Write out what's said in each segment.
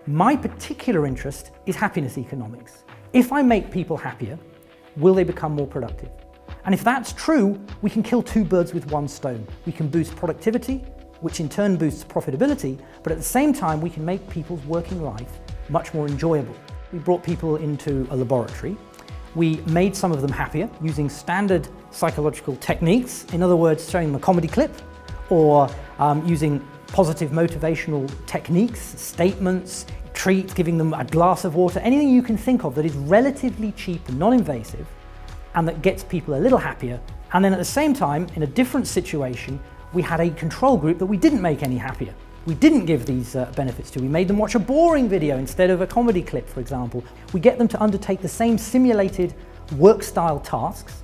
My particular interest is happiness economics. If I make people happier, will they become more productive? And if that's true, we can kill two birds with one stone. We can boost productivity, which in turn boosts profitability, but at the same time we can make people's working life much more enjoyable. We brought people into a laboratory. We made some of them happier using standard psychological techniques. In other words, showing them a comedy clip or using positive motivational techniques, statements, treats, giving them a glass of water, anything you can think of that is relatively cheap and non-invasive and that gets people a little happier. And then at the same time, in a different situation, we had a control group that we didn't make any happier. We didn't give these benefits to. We made them watch a boring video instead of a comedy clip, for example. We get them to undertake the same simulated work-style tasks,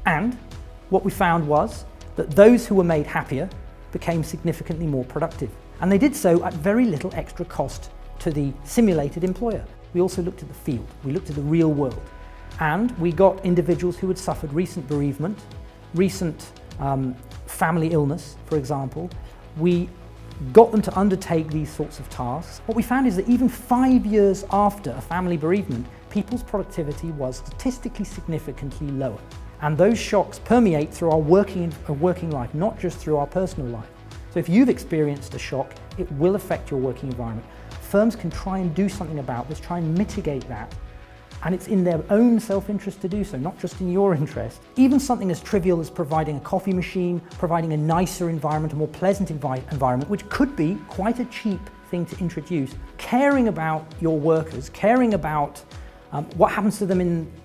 and what we found was that those who were made happier became significantly more productive. And they did so at very little extra cost to the simulated employer. We also looked at the field. We looked at the real world. And we got individuals who had suffered recent bereavement, recent family illness, for example. We got them to undertake these sorts of tasks. What we found is that even 5 years after a family bereavement, people's productivity was statistically significantly lower. And those shocks permeate through our working life, not just through our personal life. So if you've experienced a shock, it will affect your working environment. Firms can try and do something about this, try and mitigate that. And it's in their own self-interest to do so, not just in your interest. Even something as trivial as providing a coffee machine, providing a nicer environment, a more pleasant environment, which could be quite a cheap thing to introduce. Caring about your workers, caring about what happens to them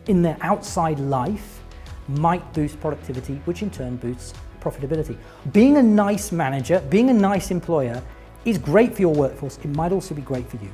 in their outside life might boost productivity, which in turn boosts profitability. Being a nice manager, being a nice employer is great for your workforce. It might also be great for you.